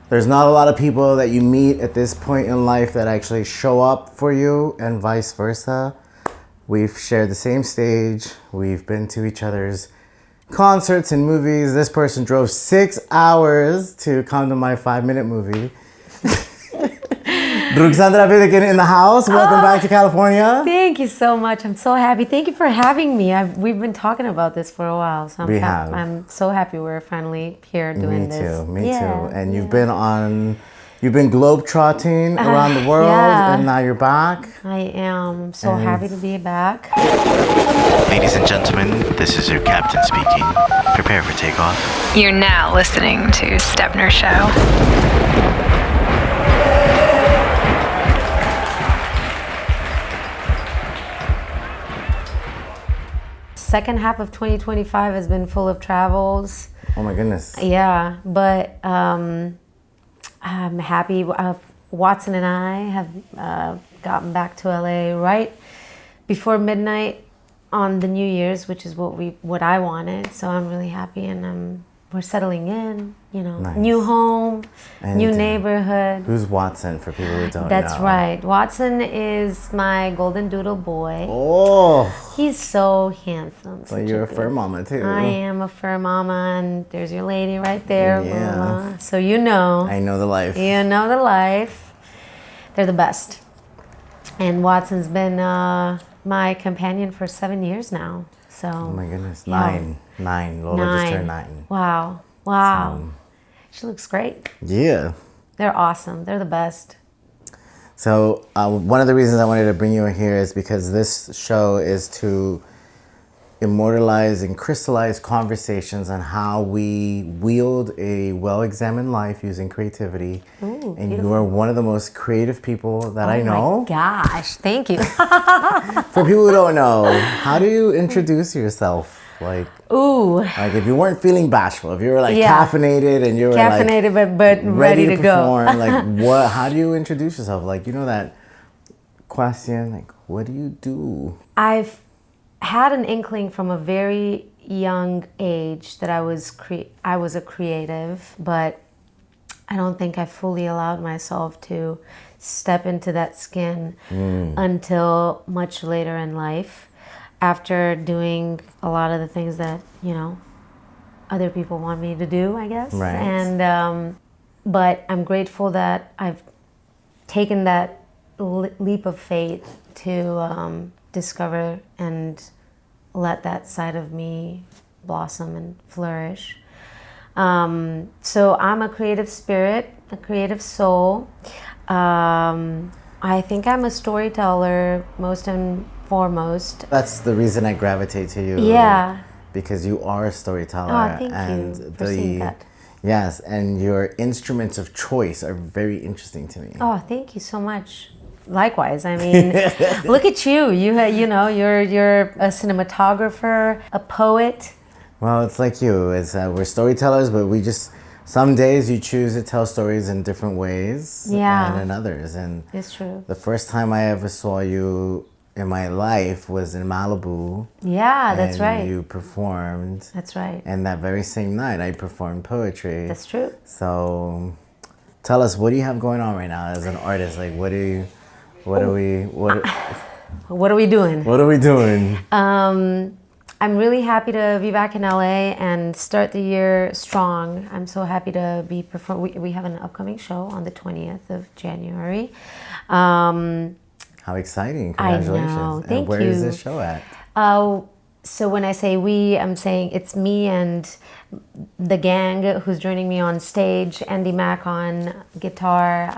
There's not a lot of people that you meet at this point in life that actually show up for you and vice versa. We've shared the same stage. We've been to each other's concerts and movies. This person drove 6 hours to come to my 5-minute movie. Ruxandra Vidican in the house. Welcome back to California. Thank you so much. I'm so happy. Thank you for having me. We've been talking about this for a while. So I'm so happy we're finally here doing this. Me too. And you've been globe-trotting around the world, and now you're back. I am so happy to be back. Ladies and gentlemen, this is your captain speaking. Prepare for takeoff. You're now listening to Stepner Show. Second half of 2025 has been full of travels. Oh my goodness. Yeah, but I'm happy. Watson and I have gotten back to LA right before midnight on the New Year's, which is what I wanted. So I'm really happy, and we're settling in. Nice. New home, new neighborhood. Who's Watson for people who don't know? That's right. Watson is my golden doodle boy. Oh. He's so handsome. So you're a fur mama too. I am a fur mama, and there's your lady right there. Yeah. Mama. So you know. I know the life. You know the life. They're the best. And Watson's been my companion for 7 years now. So. Oh my goodness. Nine. Lola just turned 9. Wow. She looks great. Yeah. They're awesome. They're the best. So one of the reasons I wanted to bring you here is because this show is to immortalize and crystallize conversations on how we wield a well-examined life using creativity. Ooh, and beautiful. you are one of the most creative people that I know. Oh my gosh, thank you. For people who don't know, how do you introduce yourself? Like if you weren't feeling bashful, if you were caffeinated and you were caffeinated but ready to perform, go. Like how do you introduce yourself? Like, that question, like, what do you do? I've had an inkling from a very young age that I was a creative, but I don't think I fully allowed myself to step into that skin until much later in life, after doing a lot of the things that other people want me to do, I guess. Right. And but I'm grateful that I've taken that leap of faith to discover and let that side of me blossom and flourish. So I'm a creative spirit, a creative soul. I think I'm a storyteller most and foremost. That's the reason I gravitate to you. Yeah. Because you are a storyteller. Oh, thank you for seeing that. Yes, and your instruments of choice are very interesting to me. Oh, thank you so much. Likewise, I mean, look at you. You're a cinematographer, a poet. Well, it's like you. We're storytellers, but some days you choose to tell stories in different ways, and in others. And it's true. The first time I ever saw you in my life was in Malibu. Yeah, that's right. And you performed. That's right. And that very same night, I performed poetry. That's true. So, tell us, what do you have going on right now as an artist? Like, what are we doing? What are we doing? I'm really happy to be back in LA and start the year strong. I'm so happy to be performing. We have an upcoming show on the 20th of January. How exciting. Congratulations. I know. Thank you. And where is this show at? So when I say we, I'm saying it's me and the gang who's joining me on stage. Andy Mack on guitar,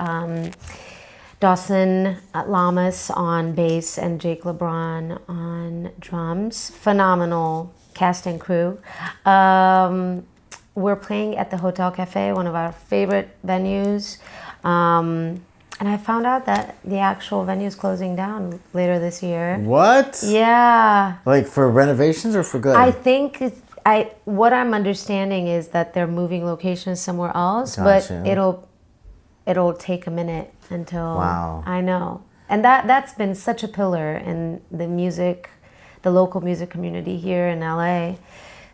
Dawson Lamas on bass, and Jake LeBron on drums. Phenomenal cast and crew. We're playing at the Hotel Cafe, one of our favorite venues. And I found out that the actual venue is closing down later this year. What? Yeah. Like for renovations or for good? I think what I'm understanding is that they're moving locations somewhere else, Gotcha. but it'll take a minute until. Wow. I know. And that's been such a pillar in the local music community here in LA.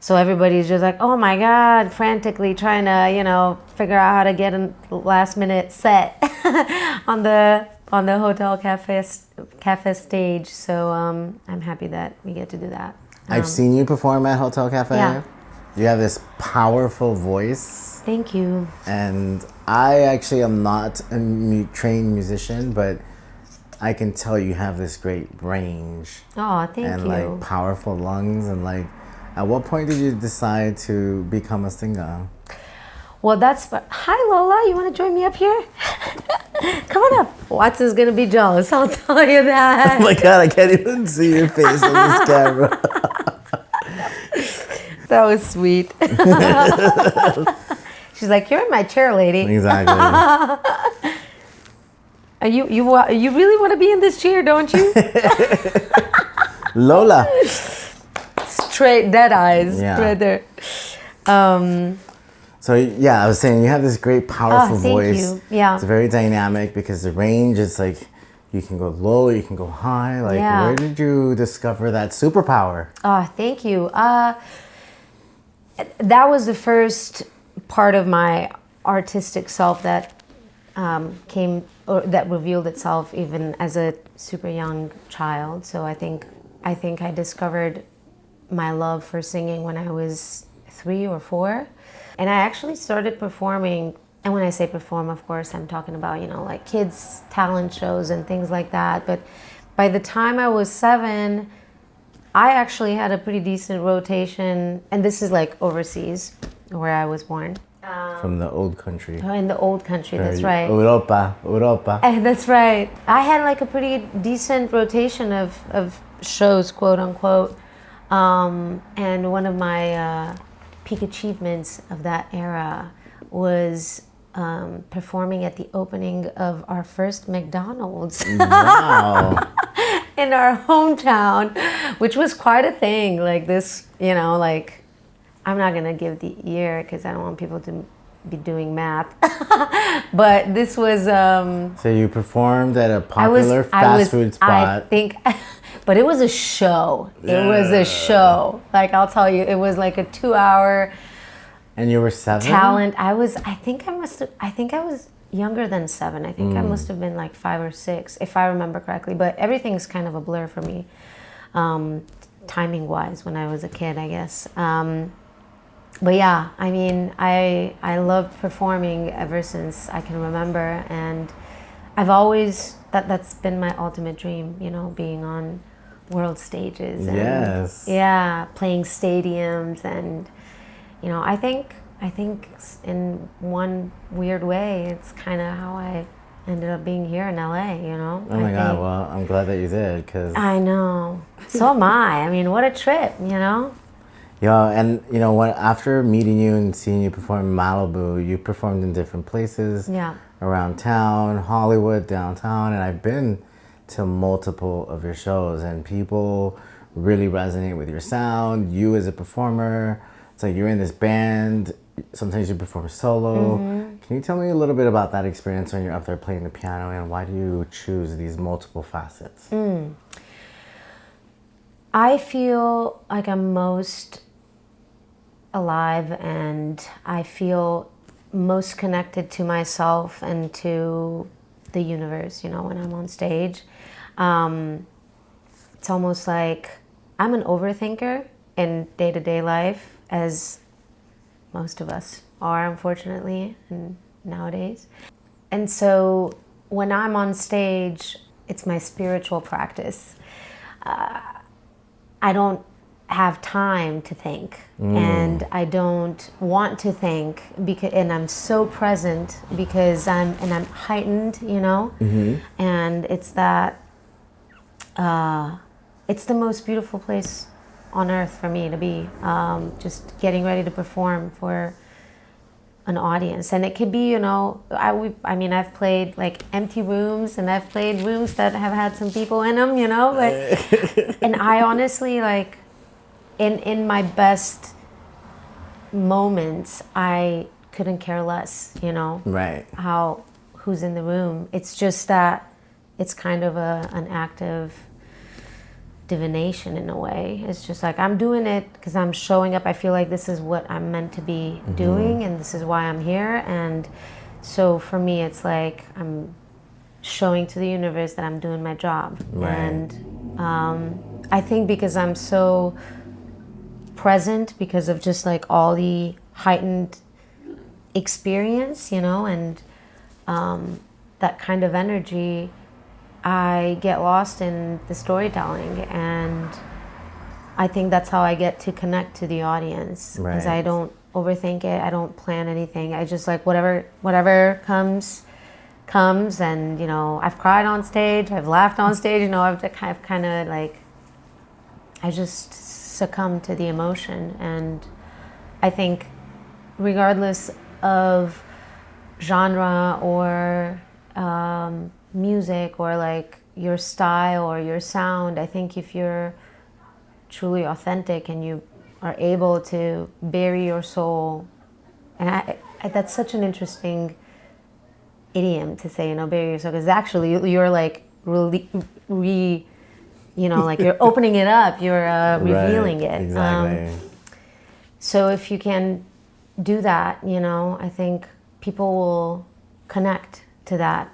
So everybody's just like, oh my God, frantically trying to, figure out how to get a last minute set on the hotel cafe stage. So I'm happy that we get to do that. I've seen you perform at Hotel Cafe. Yeah. You have this powerful voice. Thank you. And I actually am not a trained musician, but I can tell you have this great range. Oh, thank and you. like powerful lungs. And like, at what point did you decide to become a singer? Well, hi Lola, you want to join me up here? Come on up. Watson's gonna be jealous, I'll tell you that. Oh my God, I can't even see your face on this camera. That was sweet. She's like, you're in my chair, lady. Exactly. You really want to be in this chair, don't you? Lola. Straight dead eyes, right there. So yeah, I was saying you have this great, powerful thank voice. you. Yeah. It's very dynamic because the range is like, you can go low, you can go high. Like, where did you discover that superpower? Oh, thank you. That was the first part of my artistic self that that revealed itself even as a super young child. So I think I discovered my love for singing when I was 3 or 4. And I actually started performing, and when I say perform, of course, I'm talking about, like kids' talent shows and things like that. But by the time I was 7, I actually had a pretty decent rotation, and this is like overseas, where I was born. From the old country. In the old country, that's right. Europa. That's right. I had like a pretty decent rotation of shows, quote unquote. And one of my peak achievements of that era was performing at the opening of our first McDonald's. Wow. In our hometown, which was quite a thing. Like this, like, I'm not gonna give the year because I don't want people to be doing math. But this was. So you performed at a popular fast food spot. I think, but it was a show. It was a show. Like, I'll tell you, it was like a 2-hour. And you were 7? Talent. I think I was younger than 7. I think I must have been like 5 or 6, if I remember correctly. But everything's kind of a blur for me, timing wise, when I was a kid, I guess. But yeah, I mean, I loved performing ever since I can remember, and I've always that's been my ultimate dream, being on world stages. And, yes. Yeah, playing stadiums, and I think in one weird way, it's kind of how I ended up being here in LA. Oh my God! Well, I'm glad that you did, because I know. So am I. I mean, what a trip, Yeah, and after meeting you and seeing you perform in Malibu, you performed in different places around town, Hollywood, downtown, and I've been to multiple of your shows, and people really resonate with your sound. You as a performer, it's like you're in this band. Sometimes you perform solo. Can you tell me a little bit about that experience when you're up there playing the piano, and why do you choose these multiple facets? I feel like I'm most alive, and I feel most connected to myself and to the universe, when I'm on stage. It's almost like I'm an overthinker in day-to-day life, as most of us are, unfortunately, and nowadays. And so when I'm on stage, it's my spiritual practice. I don't have time to think, and I don't want to think, and I'm so present because I'm heightened, and it's that it's the most beautiful place on earth for me to be, just getting ready to perform for an audience. And it could be, I've played like empty rooms, and I've played rooms that have had some people in them, but and I honestly, like, in my best moments, I couldn't care less, Right. Who's in the room. It's just that it's kind of an act of divination in a way. It's just like I'm doing it because I'm showing up. I feel like this is what I'm meant to be doing, and this is why I'm here. And so for me, it's like I'm showing to the universe that I'm doing my job. Right. And I think because I'm so present because of just like all the heightened experience, you know, and that kind of energy, I get lost in the storytelling, and I think that's how I get to connect to the audience, because I don't overthink it. I don't plan anything. I just like whatever comes, and you know, I've cried on stage, I've laughed on stage, you know, I've kind of like, I just succumb to the emotion. And I think regardless of genre or music or like your style or your sound, I think if you're truly authentic and you are able to bury your soul, and I that's such an interesting idiom to say, you know, bury your soul, because actually you're like you know, like you're opening it up, you're revealing it. Exactly. So if you can do that, you know, I think people will connect to that.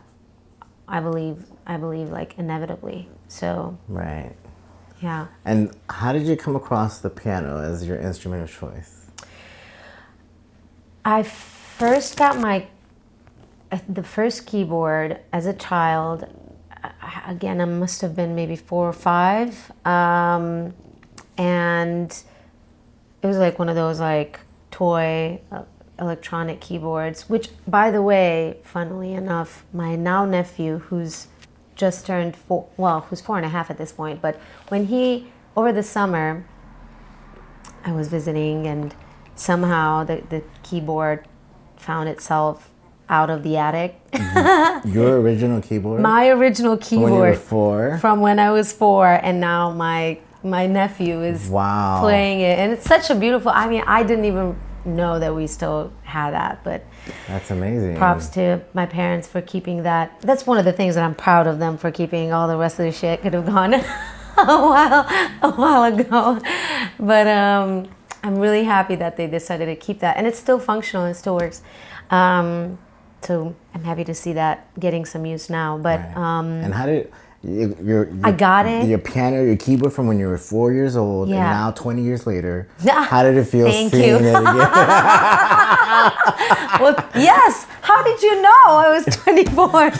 I believe like inevitably. So Right. yeah. And how did you come across the piano as your instrument of choice? I first got the first keyboard as a child. Again, I must have been maybe 4 or 5, and it was like one of those like toy electronic keyboards, which, by the way, funnily enough, my now nephew, who's just turned 4, well, who's 4.5 at this point, but when over the summer, I was visiting, and somehow the keyboard found itself out of the attic. Your original keyboard? My original keyboard. When you were 4? From when I was 4, and now my nephew is playing it, and it's such a beautiful. I mean, I didn't even know that we still had that, but that's amazing. Props to my parents for keeping that. That's one of the things that I'm proud of them for keeping. All the rest of the shit could have gone a while ago, but I'm really happy that they decided to keep that, and it's still functional and it still works. So I'm happy to see that getting some use now. But and how did I got it? Your piano, your keyboard from when you were 4 years old, and Yeah. now 20 years later. How did it feel Thank seeing you. it again? Well, yes. How did you know I was 24?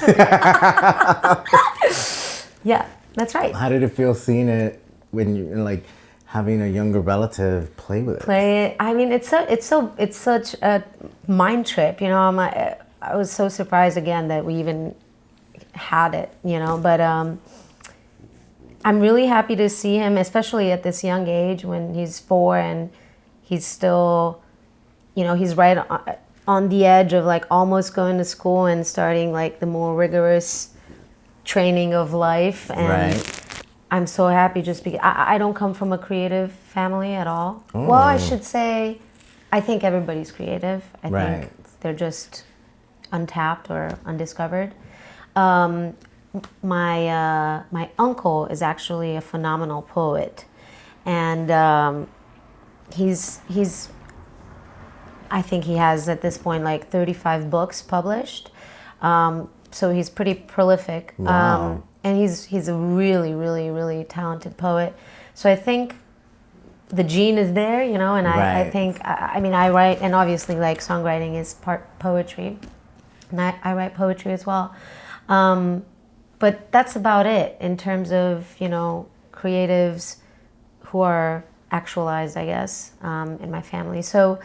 Yeah, that's right. How did it feel seeing it when you like having a younger relative play with it? Play it. I mean, it's such a mind trip. You know, I was so surprised again that we even had it. You know, but I'm really happy to see him, especially at this young age when he's 4 and he's still, you know, he's right on the edge of like almost going to school and starting like the more rigorous training of life. And I'm so happy just because I don't come from a creative family at all. Oh. Well, I should say, I think everybody's creative. I think they're just untapped or undiscovered. My uncle is actually a phenomenal poet, and he's I think he has at this point like 35 books published. So he's pretty prolific. Wow. And he's a really, really, really talented poet. So I think the gene is there, you know, and I think, I mean, I write, and obviously like songwriting is part poetry, and I write poetry as well. But that's about it in terms of, you know, creatives who are actualized, I guess, in my family. So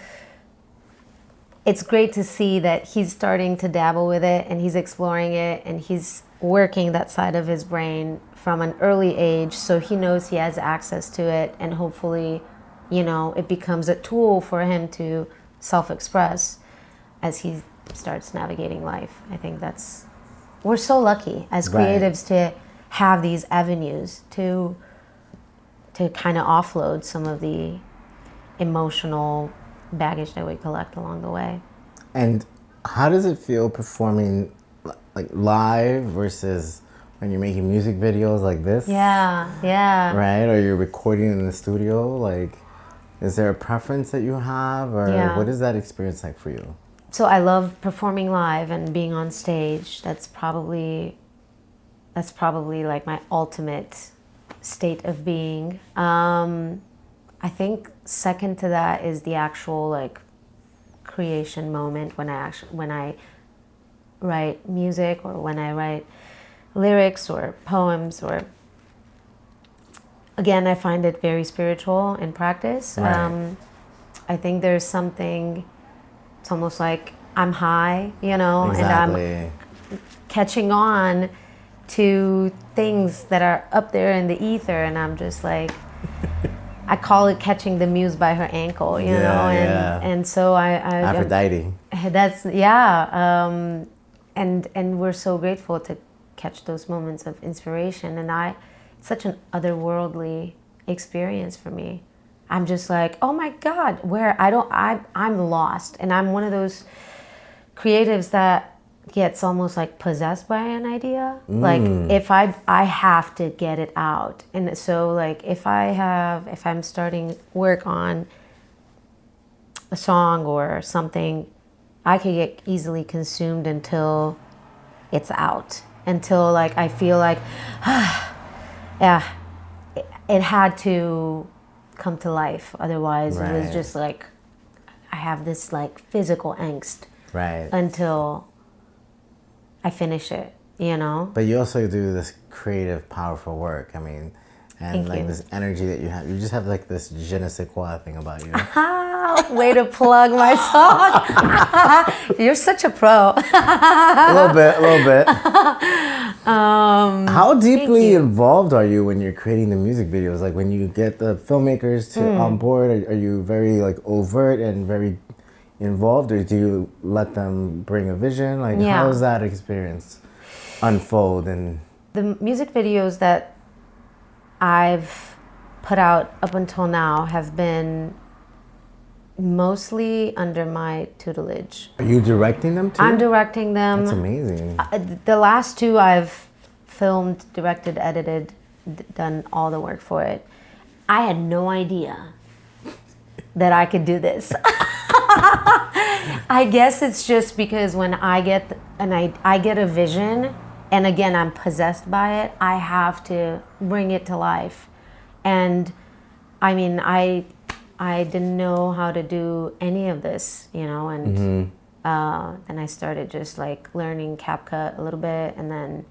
it's great to see that he's starting to dabble with it, and he's exploring it, and he's working that side of his brain from an early age, so he knows he has access to it, and hopefully, you know, it becomes a tool for him to self-express as he starts navigating life. I think we're so lucky as creatives to have these avenues to kind of offload some of the emotional baggage that we collect along the way. And how does it feel performing like live versus when you're making music videos like this? Yeah. Right? Or you're recording in the studio? Like, is there a preference that you have? Or what is that experience like for you? So I love performing live and being on stage. That's probably like my ultimate state of being. I think second to that is the actual like creation moment when I write music, or when I write lyrics or poems, or again, I find it very spiritual in practice. Right. I think there's something, it's almost like I'm high, you know, Exactly. and I'm catching on to things that are up there in the ether, and I'm just like, I call it catching the muse by her ankle, you know, and so I Aphrodite. That's and we're so grateful to catch those moments of inspiration, and it's such an otherworldly experience for me. I'm just like, oh my God, I'm lost, and I'm one of those creatives that gets almost like possessed by an idea. Like if I have to get it out. And so like if I'm starting work on a song or something, I could get easily consumed until it's out. Until like I feel like it had to come to life. Otherwise it was just like I have this like physical angst. Right. Until I finish it, you know? But you also do this creative, powerful work. I mean, and Thank like you. this energy that you have. You just have like this je ne sais quoi thing about you. Way to plug my song. You're such a pro. A little bit. How deeply involved are you when you're creating the music videos? Like when you get the filmmakers to on board, are you very like overt and very involved, or do you let them bring a vision? Like how does that experience unfold? And the music videos that I've put out up until now have been mostly under my tutelage. are you directing them too? I'm directing them. That's amazing. The last two I've filmed, directed, edited, done all the work for it. I had no idea that I could do this. I guess it's just because when I get I get a vision, and again I'm possessed by it, I have to bring it to life. And I mean I didn't know how to do any of this, you know, and then I started just like learning CapCut a little bit, and then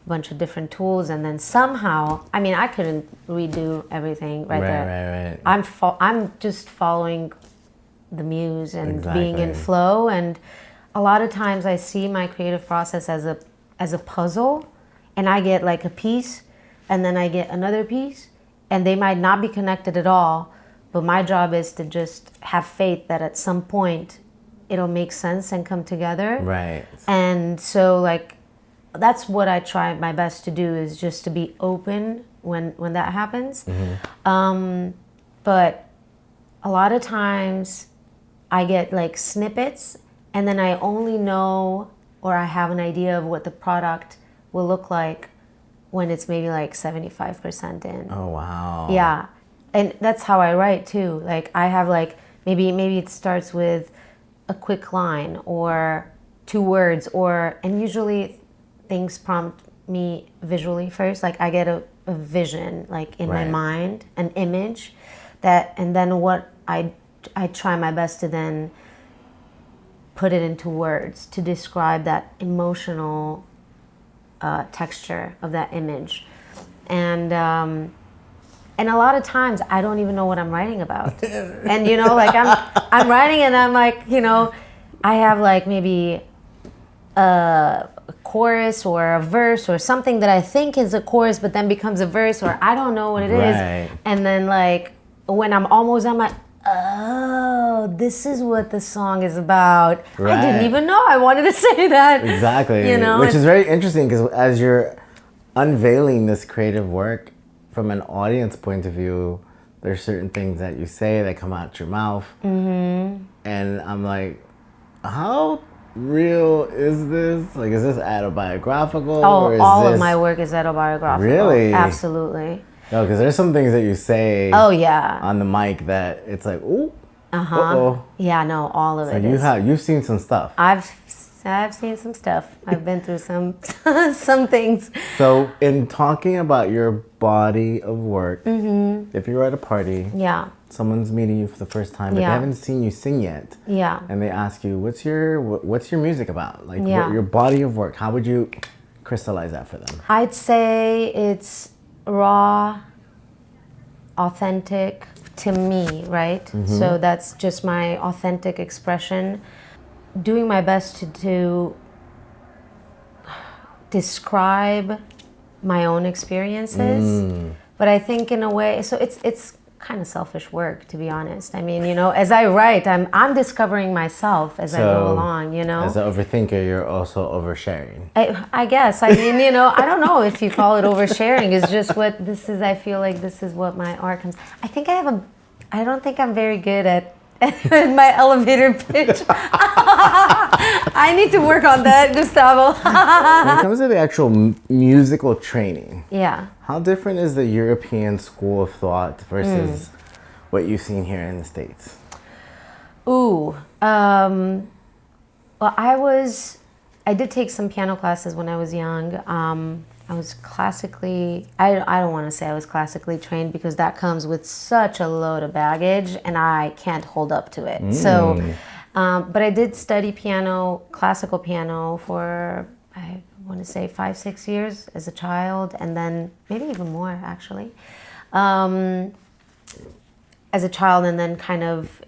a bunch of different tools, and then somehow, I mean, I couldn't redo everything right there. Right. I'm just following the muse and being in flow, and a lot of times I see my creative process as a puzzle, and I get like a piece, and then I get another piece, and they might not be connected at all, but my job is to just have faith that at some point it'll make sense and come together. Right. And so like that's what I try my best to do, is just to be open when that happens. But a lot of times I get like snippets, and then I only know, or I have an idea of what the product will look like when it's maybe like 75% in. Oh wow. Yeah. And that's how I write too. Like I have like maybe it starts with a quick line or 2 words, and usually things prompt me visually first. Like I get a vision like in my mind, an image and then what I try my best to then put it into words to describe that emotional texture of that image. And a lot of times I don't even know what I'm writing about. And you know, like I'm writing, and I'm like, you know, I have like maybe a chorus or a verse or something that I think is a chorus but then becomes a verse, or I don't know what it is. And then like when I'm almost, I'm like, oh, this is what the song is about. I didn't even know I wanted to say that. Exactly. You know, which is very interesting, because as you're unveiling this creative work from an audience point of view, there's certain things that you say that come out your mouth. And I'm like, how real is this? Like, is this autobiographical? Oh, or is all this... of my work is autobiographical. Really? Absolutely. No, because there's some things that you say Oh, yeah. on the mic that it's like, ooh, Uh-huh. uh-oh. Yeah, no, all of So it you've seen some stuff. I've seen some stuff. I've been through some some things. So in talking about your body of work, if you're at a party, Yeah. someone's meeting you for the first time, but Yeah. they haven't seen you sing yet, Yeah. and they ask you, what's your music about? Like Yeah. your body of work, how would you crystallize that for them? I'd say it's raw, authentic to me, right? So that's just my authentic expression. Doing my best to describe my own experiences. But I think in a way, so it's kind of selfish work, to be honest. I mean, you know, as I write, I'm discovering myself as I go along, you know. As an overthinker, you're also oversharing. I guess. I mean, you know, I don't know if you call it oversharing. It's just what this is. I feel like this is what my art comes. I don't think I'm very good at my elevator pitch. I need to work on that, Gustavo. When it comes to the actual musical training, Yeah. how different is the European school of thought versus what you've seen here in the States? Ooh. Well, I did take some piano classes when I was young. I was classically, I don't want to say I was classically trained because that comes with such a load of baggage and I can't hold up to it. So, but I did study piano, classical piano for, I want to say 5-6 years as a child, and then maybe even more actually. As a child, and then kind of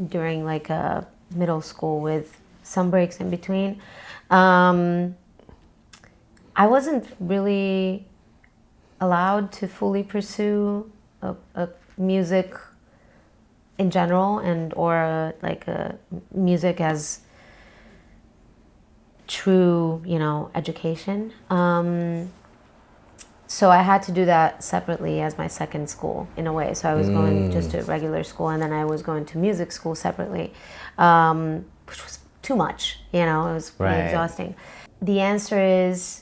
during like a middle school with some breaks in between. I wasn't really allowed to fully pursue a music in general or like a music as true, you know, education. So I had to do that separately as my second school in a way. So I was going just to regular school, and then I was going to music school separately, which was too much, you know, it was really exhausting. The answer is,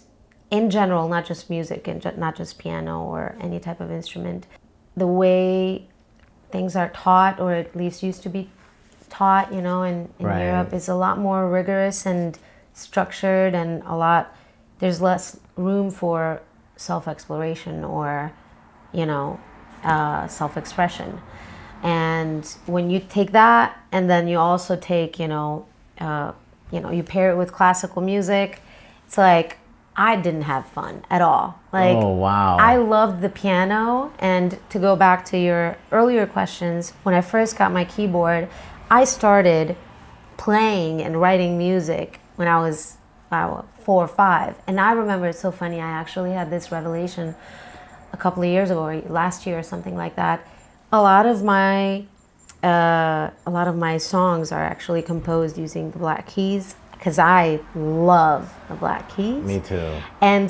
in general, not just music and not just piano or any type of instrument, the way things are taught, or at least used to be taught, you know, in Europe is a lot more rigorous and structured, and there's less room for self-exploration or, you know, self-expression. And when you take that, and then you also take, you pair it with classical music, it's like, I didn't have fun at all. Like, oh, wow. I loved the piano. And to go back to your earlier questions, when I first got my keyboard, I started playing and writing music when I was 4 or 5. And I remember, it's so funny, I actually had this revelation a couple of years ago, or last year or something like that. A lot of my songs are actually composed using the Black Keys, because I love the Black Keys. Me too. And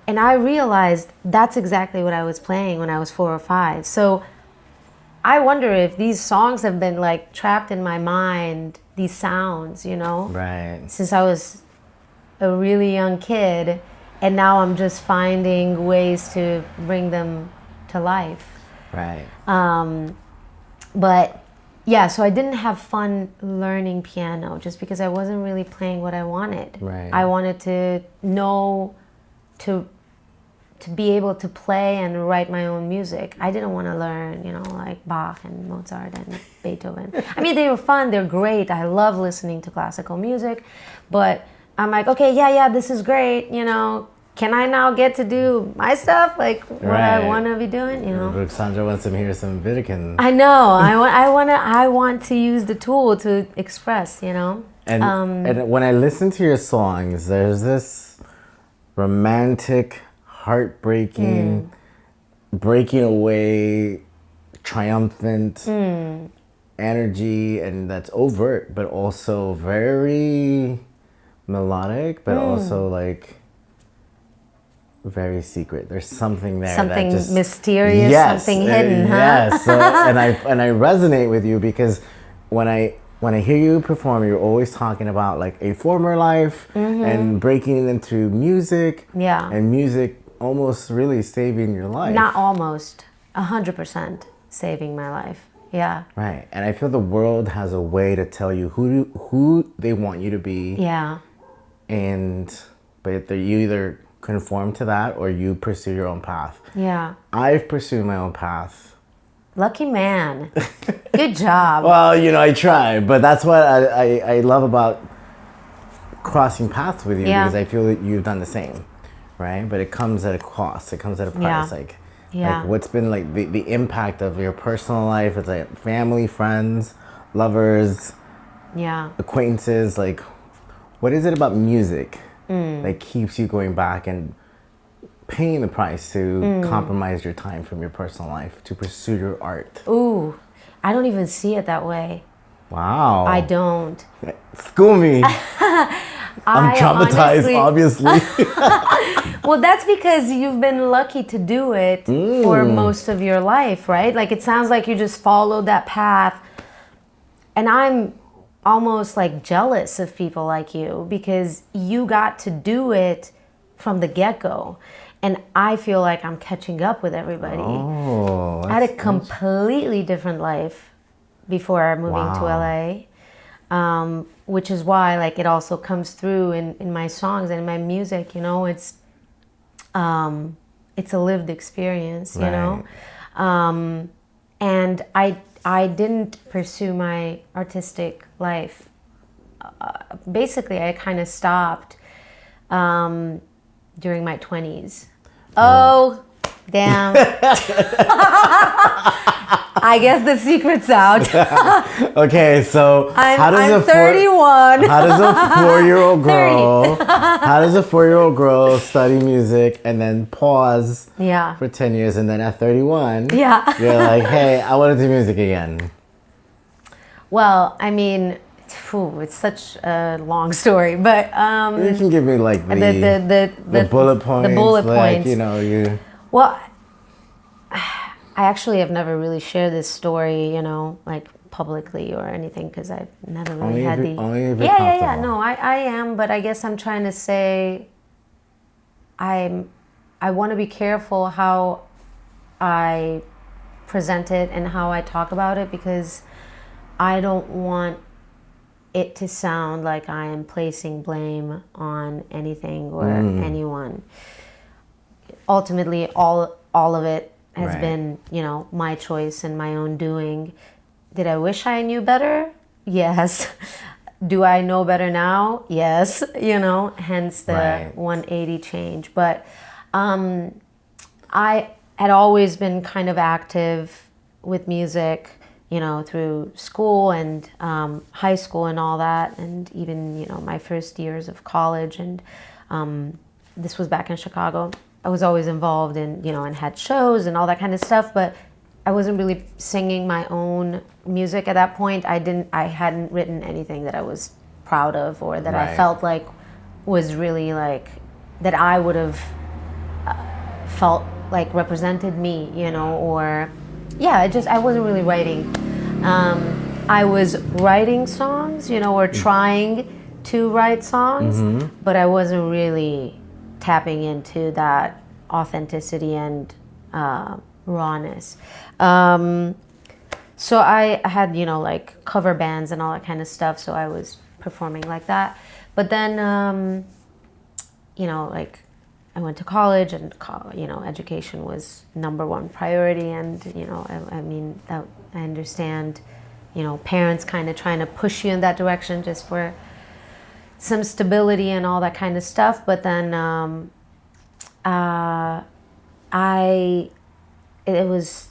I realized that's exactly what I was playing when I was 4 or 5. So I wonder if these songs have been like trapped in my mind, these sounds, you know? Right. Since I was a really young kid, and now I'm just finding ways to bring them to life. Right. But yeah, so I didn't have fun learning piano just because I wasn't really playing what I wanted. Right. I wanted to know, to be able to play and write my own music. I didn't want to learn, you know, like Bach and Mozart and Beethoven. I mean, they were fun, they're great. I love listening to classical music, but I'm like, okay, yeah, this is great, you know. Can I now get to do my stuff, like what I want to be doing? You know, Ruxandra wants to hear some Vidican. I know. I want to use the tool to express. You know. And when I listen to your songs, there's this romantic, heartbreaking, breaking away, triumphant energy, and that's overt, but also very melodic, but also like very secret. There's something there. Something that just, mysterious, something hidden, huh? Yes. So, and I resonate with you because when I when I hear you perform, you're always talking about like a former life and breaking it into music. Yeah. And music almost really saving your life. Not almost, 100% saving my life. Yeah. Right. And I feel the world has a way to tell you who they want you to be. Yeah. But you either conform to that or you pursue your own path. Yeah. I've pursued my own path. Lucky man. Good job. Well, I try, but that's what I love about crossing paths with you, Yeah. because I feel that you've done the same, right? But it comes at a cost. It comes at a price. Like what's been like the impact of your personal life? It's like family, friends, lovers, acquaintances. Like, what is it about music that keeps you going back and paying the price to compromise your time from your personal life to pursue your art? Ooh, I don't even see it that way. Wow. I don't. School me. I'm traumatized, honestly, obviously. Well, that's because you've been lucky to do it for most of your life, right? Like, it sounds like you just followed that path. And I'm almost like jealous of people like you because you got to do it from the get-go. And I feel like I'm catching up with everybody. Oh, I had a completely different life before moving to LA, which is why like it also comes through in my songs and in my music. It's a lived experience, and I didn't pursue my artistic life. Basically, I kind of stopped during my 20s. Oh, damn. I guess the secret's out. Okay, so I'm 31. How does a 4-year-old girl? How does a 4-year-old girl study music and then pause for 10 years, and then at 31, you're like, hey, I want to do music again? Well, I mean, it's such a long story, but you can give me like the bullet points. The bullet like, points. Well, I actually have never really shared this story, like publicly or anything, because I've never really had the. Only if you're comfortable. No, I am, but I guess I'm trying to say. I want to be careful how I present it and how I talk about it, because I don't want it to sound like I am placing blame on anything or anyone. Ultimately, all of it has been, my choice and my own doing. Did I wish I knew better? Yes. Do I know better now? Yes. Hence the 180 change. But I had always been kind of active with music, through school and high school and all that, and even, my first years of college. And this was back in Chicago. I was always involved in, and had shows and all that kind of stuff, but I wasn't really singing my own music at that point. I hadn't written anything that I was proud of or that I felt like was really like, that I would have felt like represented me, or I wasn't really writing. I was writing songs, or trying to write songs, but I wasn't really tapping into that authenticity and rawness. So I had, like cover bands and all that kind of stuff. So I was performing like that. But then, like I went to college, and, education was number one priority. And, I mean, that I understand, parents kind of trying to push you in that direction just for some stability and all that kind of stuff. But then I was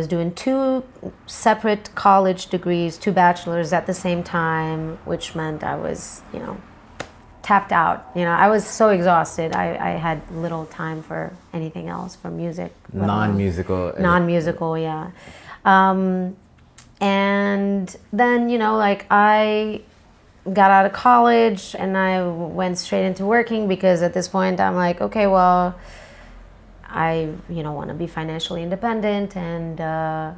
doing 2 separate college degrees, 2 bachelors at the same time, which meant I was, tapped out. I was so exhausted. I had little time for anything else, for music. Non-musical, yeah. And then, like I got out of college and I went straight into working, because at this point I'm like, okay, well, I want to be financially independent, and now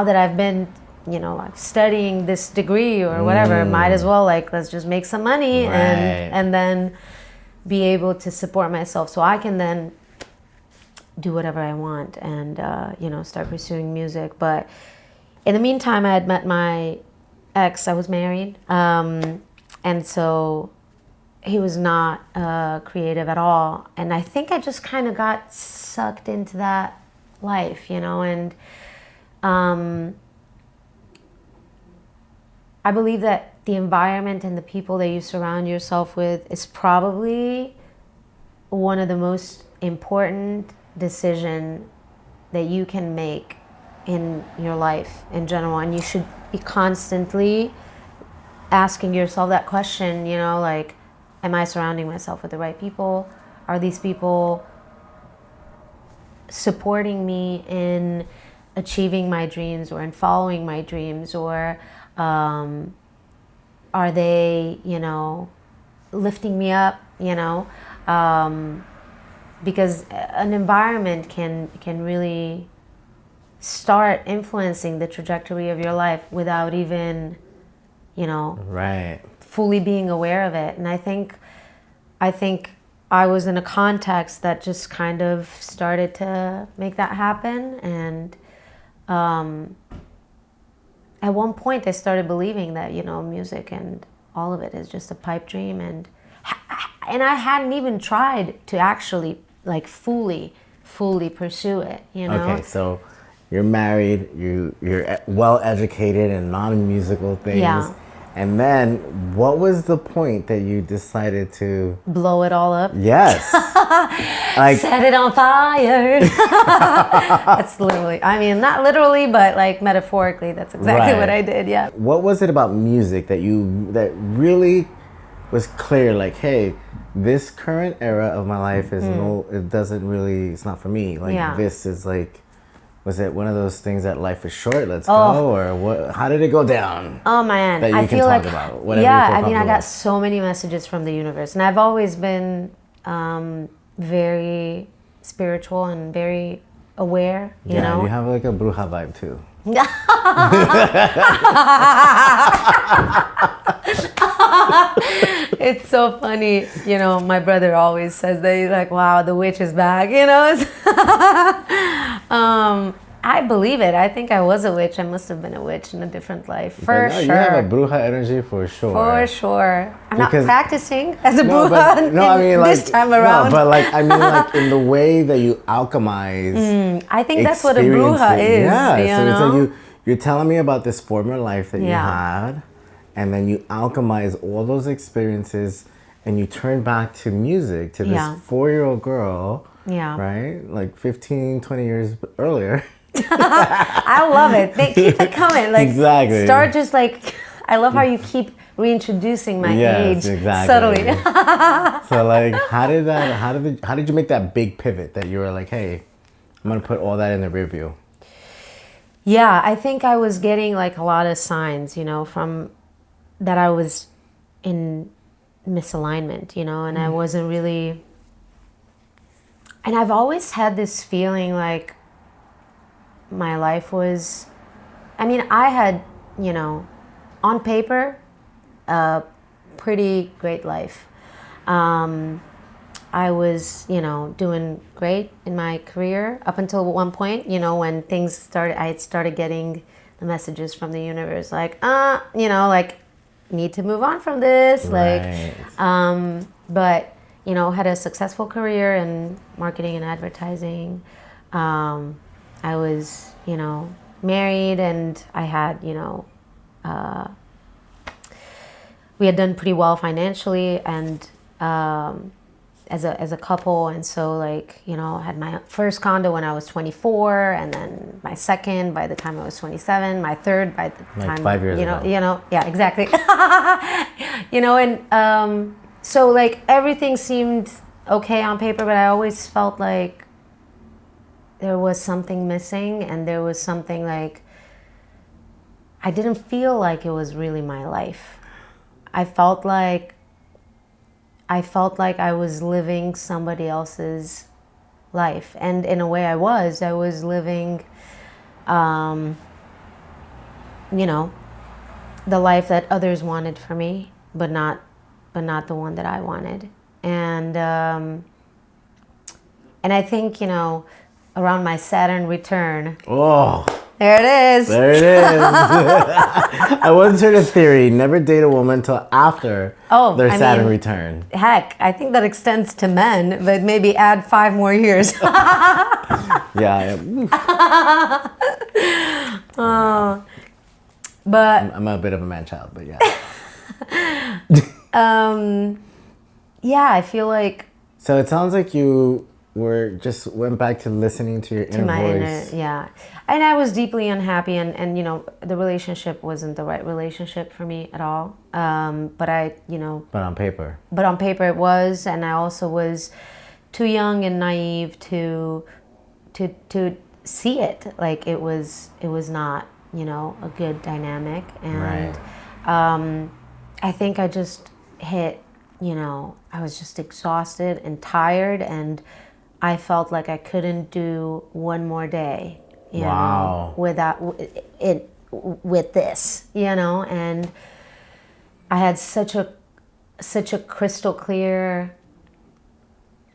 that I've been like studying this degree or whatever. Might as well like let's just make some money and then be able to support myself so I can then do whatever I want and start pursuing music. But in the meantime, I had met my ex. I was married, and so he was not creative at all. And I think I just kind of got sucked into that life, and I believe that the environment and the people that you surround yourself with is probably one of the most important decision that you can make in your life in general. And you should be constantly asking yourself that question, like, am I surrounding myself with the right people? Are these people supporting me in achieving my dreams or in following my dreams? Or are they, lifting me up, because an environment can really start influencing the trajectory of your life without even, fully being aware of it. And I think I was in a context that just kind of started to make that happen. And at one point I started believing that, music and all of it is just a pipe dream. And I hadn't even tried to actually like fully pursue it, Okay, so you're married, you're well educated in non-musical things. Yeah. And then what was the point that you decided to blow it all up? Yes. Like set it on fire. That's literally, I mean, not literally, but like metaphorically, that's exactly what I did. Yeah. What was it about music that really was clear, like, hey, this current era of my life is it's not for me. Like this is like, was it one of those things that life is short, let's go, or what? How did it go down? Oh man, that you I can feel talk like about, whatever you feel I comfortable. got so many messages from the universe, and I've always been very spiritual and very aware. You know, you have like a bruja vibe too. It's so funny, my brother always says that he's like, wow, the witch is back, I believe it. I think I was a witch. I must have been a witch in a different life, for sure. You have a bruja energy for sure. For sure. I'm not practicing as a bruja this time around. No, but like, I mean, like in the way that you alchemize. I think that's what a bruja is. Yeah, so it's like you're telling me about this former life that you had, and then you alchemize all those experiences and you turn back to music, to this 4-year-old girl, right? Like 15, 20 years earlier. I love it. They keep it coming. Like, exactly. Start just like, I love how you keep reintroducing my age exactly. subtly. So like, how did you make that big pivot that you were like, hey, I'm gonna put all that in the review? Yeah, I think I was getting like a lot of signs, from that I was in misalignment, and I wasn't really, and I've always had this feeling like my life was, I mean, I had, on paper, a pretty great life. I was, doing great in my career up until one point, when things started, I started getting the messages from the universe, like, like, need to move on from this. Right. Like, but, had a successful career in marketing and advertising. I was, married, and I had, we had done pretty well financially, and as a couple, and so like, I had my first condo when I was 24, and then my second by the time I was 27, my third by the time 5 years ago. Yeah, exactly. And so like everything seemed okay on paper, but I always felt like there was something missing, and there was something like, I didn't feel like it was really my life. I felt like I was living somebody else's life. And in a way I was living you know, the life that others wanted for me, but not the one that I wanted. And I think, you know, around my Saturn return. Oh, There it is. there it is. I once heard a theory: never date a woman until after their Saturn return. Heck, I think that extends to men, but maybe add 5 more years. Yeah. But I'm a bit of a man-child, but yeah. yeah, I feel like So it sounds like you went back to listening to your inner voice. yeah. And I was deeply unhappy, and you know, the relationship wasn't the right relationship for me at all. But But on paper. But on paper it was, and I also was too young and naive to see it. Like it was not, you know, a good dynamic. And I think I just hit, you know, I was just exhausted and tired, and I felt like I couldn't do one more day, you know, with this, you know. And I had such a crystal clear,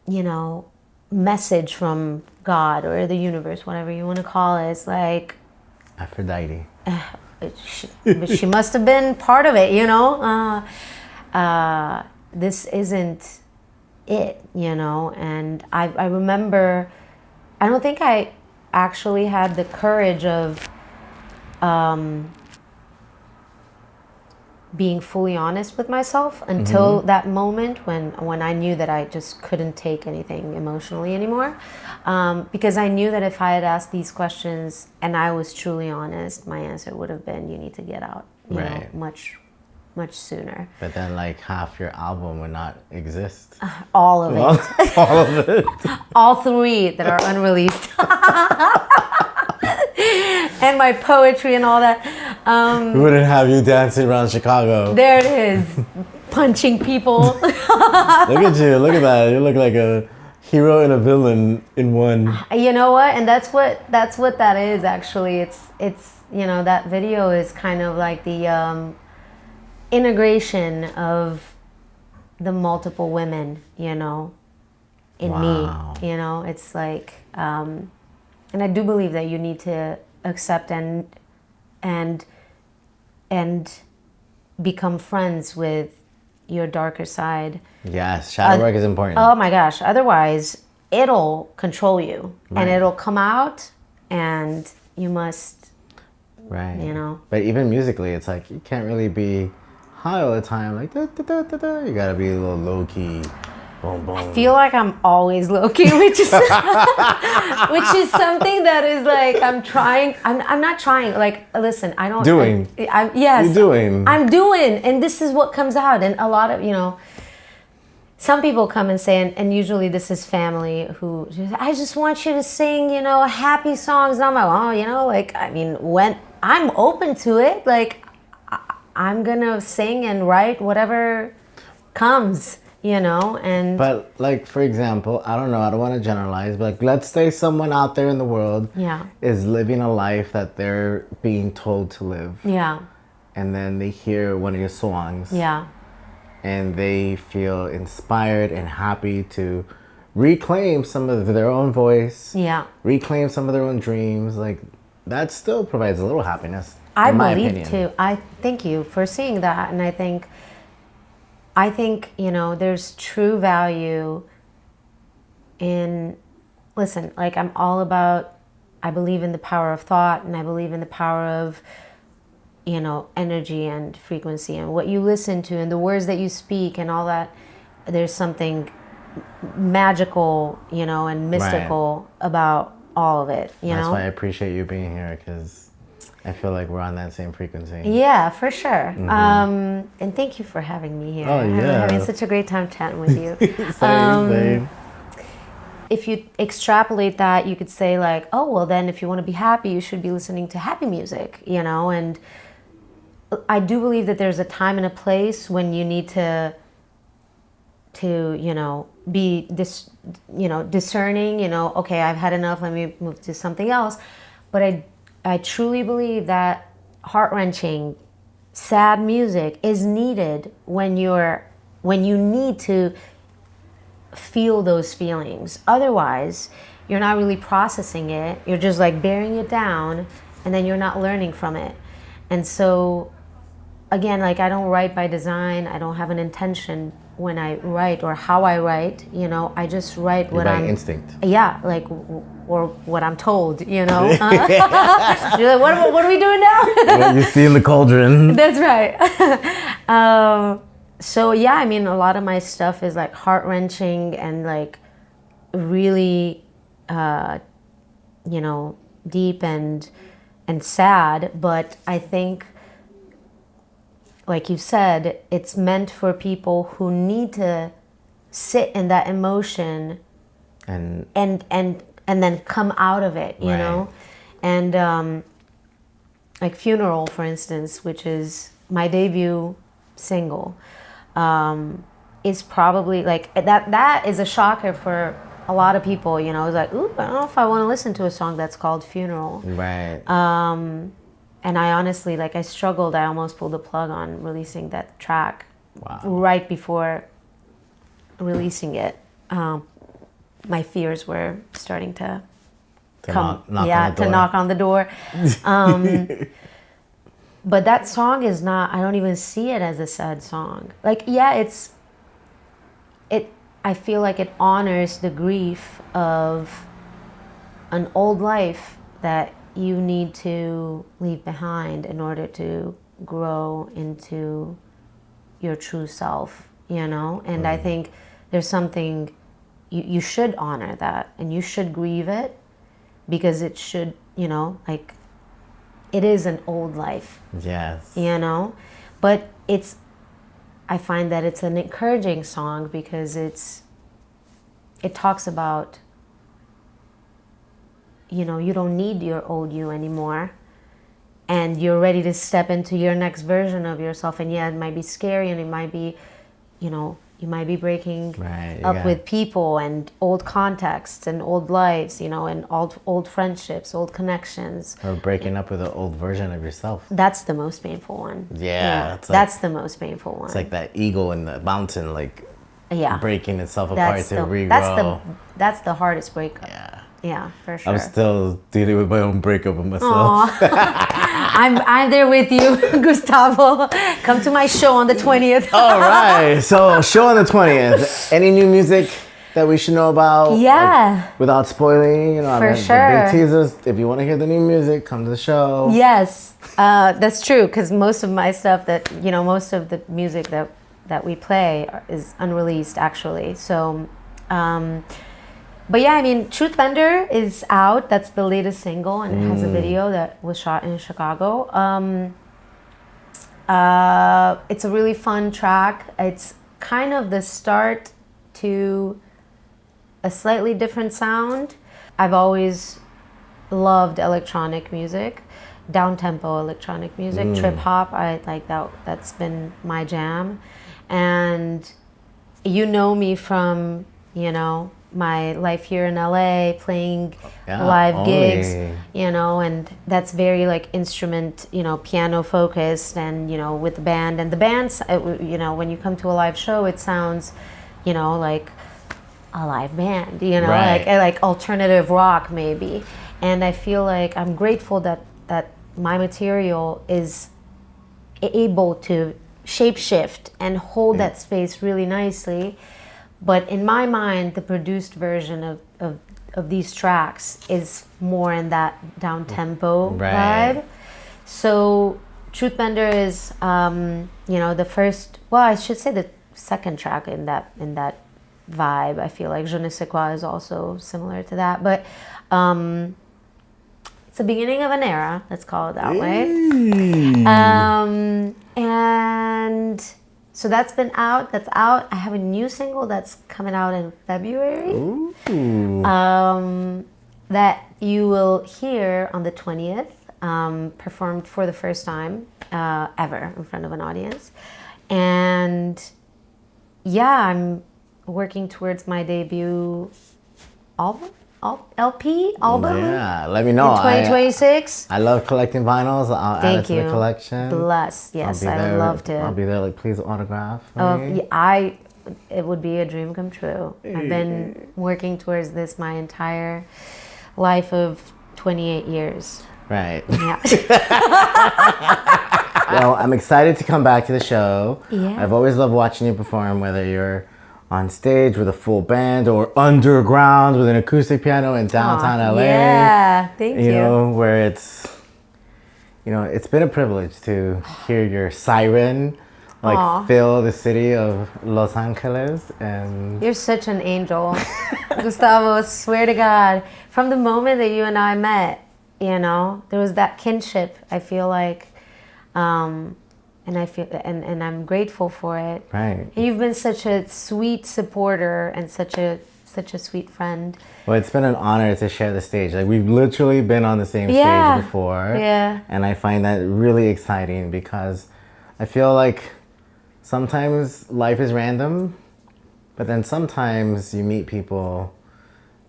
you know, message from God or the universe, whatever you want to call it. It's like Aphrodite. she must have been part of it, you know. This isn't it, you know. And I remember, I don't think I actually had the courage of being fully honest with myself until that moment when I knew that I just couldn't take anything emotionally anymore. Because I knew that if I had asked these questions and I was truly honest, my answer would have been, you need to get out, you know, much sooner. But then like half your album would not exist. All of it. All of it. All 3 that are unreleased. And my poetry and all that. We wouldn't have you dancing around Chicago. There it is. Punching people. Look at you. Look at that. You look like a hero and a villain in one. You know what? And that's what that is actually. It's you know, that video is kind of like the integration of the multiple women, you know, in me. You know, it's like and I do believe that you need to accept and become friends with your darker side. Yes, shadow work is important. Oh my gosh, otherwise it'll control you. And it'll come out and you must, you know. But even musically, it's like you can't really be high all the time. Like, da, da, da, da, da. You gotta be a little low-key. Boom, boom. I feel like I'm always low-key, which is something that is like I'm trying. I'm not trying. Like, listen, I don't. Doing. Yes. You're doing. I'm doing, and this is what comes out. And a lot of, you know, some people come and say, and usually this is family who, I just want you to sing, you know, happy songs. And I'm like, oh, you know, like, I mean, when I'm open to it, like, I'm gonna sing and write whatever comes. You know, and... But, like, for example, I don't know, I don't want to generalize, but, like, let's say someone out there in the world is living a life that they're being told to live. Yeah. And then they hear one of your songs. Yeah. And they feel inspired and happy to reclaim some of their own voice. Yeah. Reclaim some of their own dreams. Like, that still provides a little happiness, I in my believe, opinion. too. I thank you for seeing that. And I think, you know, there's true value in, listen, like I'm all about, I believe in the power of thought, and I believe in the power of, you know, energy and frequency and what you listen to and the words that you speak and all that. There's something magical, you know, and mystical about all of it, you know? That's why I appreciate you being here, because I feel like we're on that same frequency. Yeah, for sure. And thank you for having me here. Oh, yeah. I'm having such a great time chatting with you. Same. If you extrapolate that, you could say like, oh, well then if you want to be happy, you should be listening to happy music, you know? And I do believe that there's a time and a place when you need to you know, be this, you know, discerning, you know, okay, I've had enough, let me move to something else. But I truly believe that heart-wrenching, sad music is needed when you need to feel those feelings. Otherwise, you're not really processing it. You're just like bearing it down, and then you're not learning from it. And so, again, like I don't write by design. I don't have an intention when I write or how I write. You know, I just write what I'm instinct. Yeah, like or what I'm told. You know, you're like, what are we doing now? What you see in the cauldron. That's right. So yeah, I mean, a lot of my stuff is like heart-wrenching and like really, deep and sad. But I think, like you said, it's meant for people who need to sit in that emotion and then come out of it, you know? And like Funeral, for instance, which is my debut single, is probably like that is a shocker for a lot of people, you know. It's like, ooh, I don't know if I want to listen to a song that's called Funeral. Right. And I honestly, like, I struggled. I almost pulled the plug on releasing that track. Wow. Right before releasing it. My fears were starting to come, knock on the door. But that song is not, I don't even see it as a sad song. Like, yeah, I feel like it honors the grief of an old life that you need to leave behind in order to grow into your true self, you know? And I think there's something, you should honor that and you should grieve it, because it should, you know, like, it is an old life. Yes. You know? But I find that it's an encouraging song because it talks about, you know, you don't need your old you anymore, and you're ready to step into your next version of yourself. And yeah, it might be scary, and it might be, you know, you might be breaking up with people and old contexts and old lives, you know, and old friendships, old connections. Or breaking up with an old version of yourself. That's the most painful one. Yeah. That's the most painful one. It's like that eagle in the mountain, like breaking itself apart to regrow. That's the hardest breakup. Yeah. Yeah, for sure. I'm still dealing with my own breakup with myself. I'm there with you, Gustavo. Come to my show on the 20th. All right. So, show on the 20th. Any new music that we should know about? Yeah. Like, without spoiling, you know, for the sure. big teasers. If you want to hear the new music, come to the show. Yes, that's true. Because most of my stuff most of the music that we play is unreleased, actually. So, but yeah, I mean, Truth Bender is out. That's the latest single, and it has a video that was shot in Chicago. It's a really fun track. It's kind of the start to a slightly different sound. I've always loved electronic music, down-tempo electronic music, trip hop. I like that. That's been my jam. And you know me from, you know, my life here in LA, playing live gigs, you know, and that's very like instrument, you know, piano focused, and, you know, with the band. And the bands, you know, when you come to a live show, it sounds, you know, like a live band, you know, like alternative rock maybe. And I feel like I'm grateful that my material is able to shapeshift and hold that space really nicely. But in my mind, the produced version of these tracks is more in that down-tempo vibe. So Truth Bender is, you know, the first, well, I should say the second track in that vibe. I feel like Je ne sais quoi is also similar to that. But it's the beginning of an era, let's call it that way. And so that's been out. That's out. I have a new single that's coming out in February. That you will hear on the 20th, performed for the first time ever in front of an audience. And yeah, I'm working towards my debut album. LP album Yeah, let me know. in 2026. I love collecting vinyls. I'll add it Thank to you. the collection. Bless. Yes, I would love to. I'll be there. Like, please autograph. For me. Yeah, it would be a dream come true. I've been working towards this my entire life of 28 years. Right. Yeah. Well, I'm excited to come back to the show. Yeah. I've always loved watching you perform, whether you're on stage with a full band or underground with an acoustic piano in downtown LA. Yeah, thank you. You know, where it's been a privilege to hear your siren fill the city of Los Angeles. And You're such an angel, Gustavo. Swear to God, from the moment that you and I met, there was that kinship. I feel like, and I'm grateful for it. Right. And you've been such a sweet supporter and such a sweet friend. Well, it's been an honor to share the stage. Like, we've literally been on the same stage before. Yeah. And I find that really exciting because I feel like sometimes life is random, but then sometimes you meet people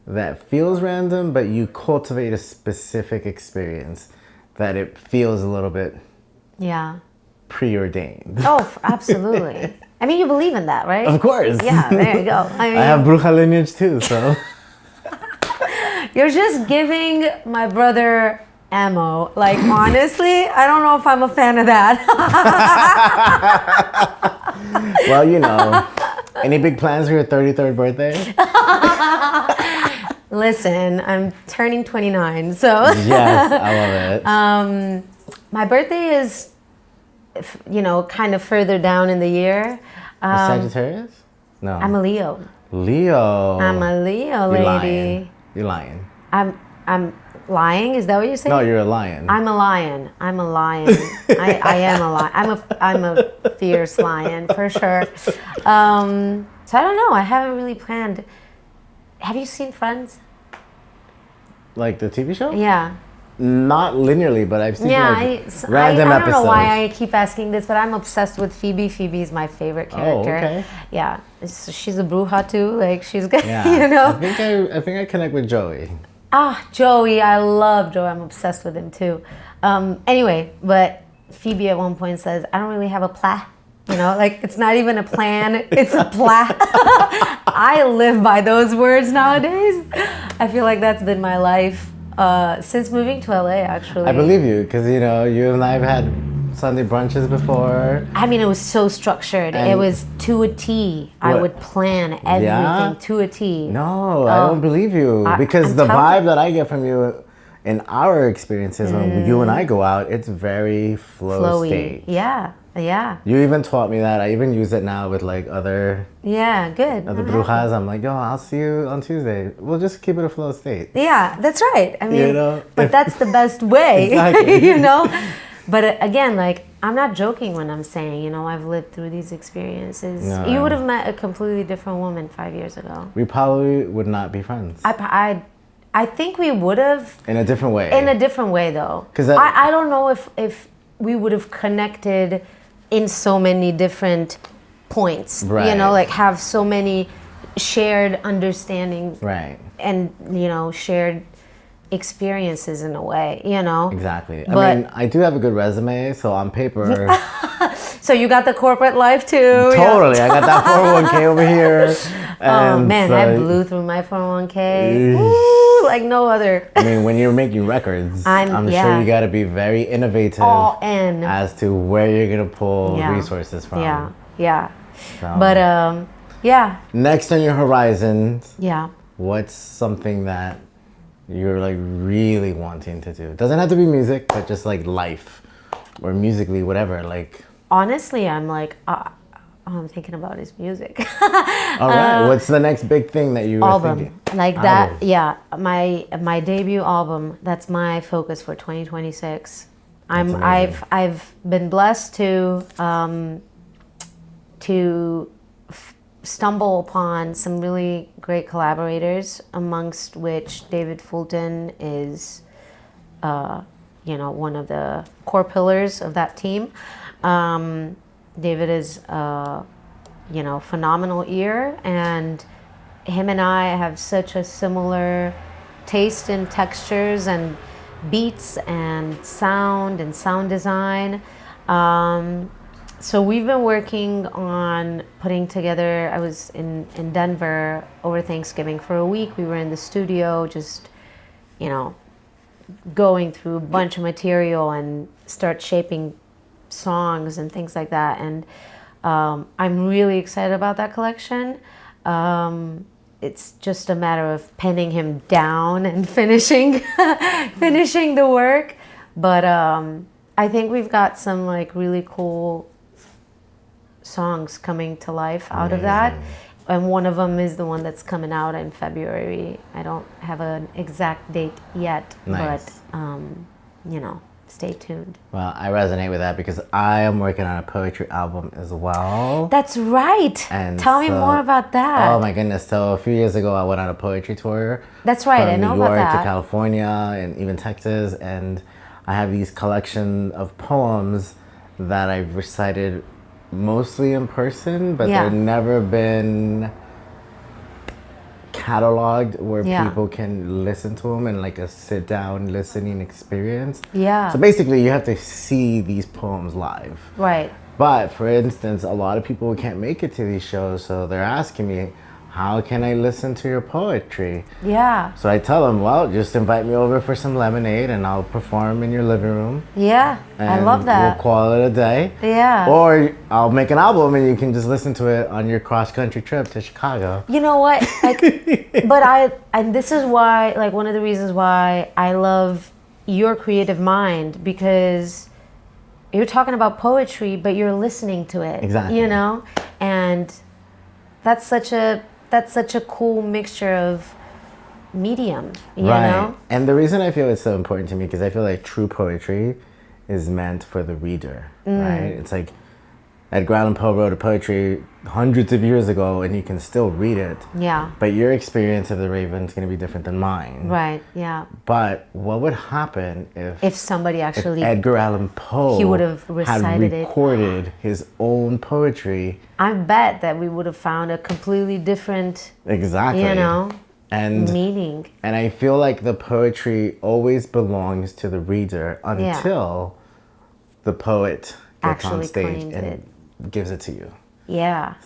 that feels random, but you cultivate a specific experience that it feels a little bit preordained. Oh, absolutely. I mean, you believe in that, right? Of course. Yeah, there you go. I have bruja lineage too, so. You're just giving my brother ammo. Like, honestly, I don't know if I'm a fan of that. Well, any big plans for your 33rd birthday? Listen, I'm turning 29, so. Yes, I love it. My birthday is, kind of further down in the year. Sagittarius? No. I'm a Leo. Leo. I'm a Leo lady. You're lying. I'm lying. Is that what you're saying? No, you're a lion. I'm a lion. I am a lion. I'm a fierce lion for sure. So I don't know. I haven't really planned. Have you seen Friends? Like the TV show? Yeah. Not linearly, but I've seen random I episodes. don't know why I keep asking this, but I'm obsessed with Phoebe. Phoebe's my favorite character. Oh, okay. Yeah, she's a bruja too. Like, she's good. Yeah. I think I connect with Joey. Joey, I love Joey. I'm obsessed with him too. Anyway, but Phoebe at one point says, "I don't really have a plan." Like, it's not even a plan, it's a plan. I live by those words nowadays. I feel like that's been my life since moving to LA, actually. I believe you, because you and I have had Sunday brunches before. I mean, it was so structured. It was to a T. I would plan everything to a T. No, I don't believe you. Because the vibe that I get from you in our experiences when you and I go out, it's very flowy state. Yeah. You even taught me that. I even use it now with like other good. Other brujas. I'm like, I'll see you on Tuesday. We'll just keep it a flow state. Yeah, that's right. I mean, but that's the best way. Exactly. But again, like, I'm not joking when I'm saying, I've lived through these experiences. No. You would have met a completely different woman 5 years ago. We probably would not be friends. I think we would have. In a different way. In a different way, though. Because I don't know if we would have connected in so many different points. Right. Like, have so many shared understanding. Right. And, shared experiences in a way, Exactly. I mean, I do have a good resume, so on paper. So you got the corporate life too. Totally. I got that 401k over here. Oh man, I blew through my 401k. Woo, like no other. I mean, when you're making records, I'm sure you got to be very innovative as to where you're going to pull resources from. Yeah. So. But next on your horizon, what's something that you're like really wanting to do? Doesn't have to be music, but just like life or musically, whatever. Like, honestly, I'm like, all I'm thinking about is music. All right. What's the next big thing that you were thinking? Like that, yeah. My debut album. That's my focus for 2026. I've been blessed to stumble upon some really great collaborators, amongst which David Fulton is, one of the core pillars of that team. David is, phenomenal ear, and him and I have such a similar taste in textures and beats and sound design. So we've been working on putting together, I was in Denver over Thanksgiving for a week. We were in the studio just, going through a bunch of material and start shaping songs and things like that. And I'm really excited about that collection. It's just a matter of penning him down and finishing the work. But I think we've got some like really cool songs coming to life out of that. And one of them is the one that's coming out in February. I don't have an exact date yet, but stay tuned. Well, I resonate with that because I am working on a poetry album as well. That's right. And tell me more about that. Oh my goodness. So a few years ago, I went on a poetry tour. That's right. I know about that. From New York to California and even Texas. And I have these collection of poems that I've recited mostly in person, but they've never been cataloged where people can listen to them in like a sit down listening experience. So basically you have to see these poems live. Right. But for instance, a lot of people can't make it to these shows, so they're asking me, how can I listen to your poetry? So I tell them, well, just invite me over for some lemonade and I'll perform in your living room. I love that. We'll call it a day. Or I'll make an album and you can just listen to it on your cross-country trip to Chicago. You know what? And this is why, like, one of the reasons why I love your creative mind, because you're talking about poetry, but you're listening to it. Exactly. And that's such a cool mixture of medium, you know? And the reason I feel it's so important to me, because I feel like true poetry is meant for the reader, right? It's like Edgar Allan Poe wrote a poetry hundreds of years ago and you can still read it. But your experience of the Raven is going to be different than mine. But what would happen if somebody actually... If Edgar Allan Poe he would have recited had recorded his own poetry. I bet that we would have found a completely different... Exactly. And meaning. And I feel like the poetry always belongs to the reader until the poet gets on stage and gives it to you.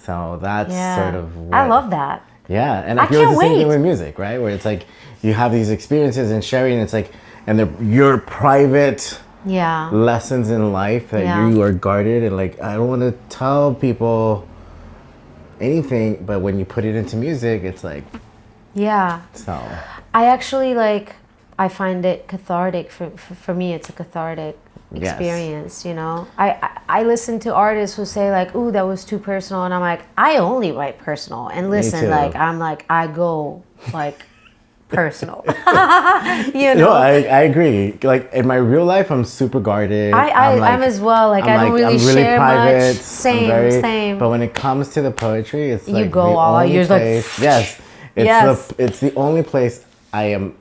So that's sort of what... I love that. And I feel it's the same thing with music, right? Where it's like you have these experiences and sharing, it's like, and they're your private lessons in life that you are guarded, and like, I don't want to tell people anything, but when you put it into music, it's like... So... I actually I find it cathartic. For me, it's a cathartic experience, I listen to artists who say like, ooh, that was too personal, and I'm like, I only write personal, and listen, I go personal. I agree. Like in my real life, I'm super guarded. I'm as well. I don't really share private, much. Same. But when it comes to the poetry, it's like you go all out. You're like, it's the only place I am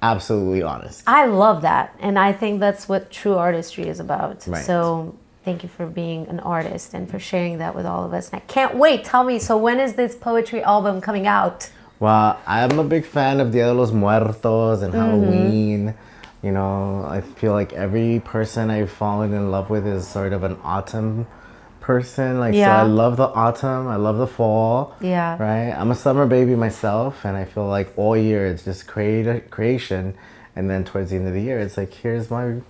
absolutely honest. I love that, and I think that's what true artistry is about. So thank you for being an artist and for sharing that with all of us. And I can't wait. Tell me, so when is this poetry album coming out? Well, I'm a big fan of Dia de los Muertos and Halloween. I feel like every person I've fallen in love with is sort of an autumn person. So I love the autumn, I love the fall. Right? I'm a summer baby myself, and I feel like all year it's just creation, and then towards the end of the year it's like, here's my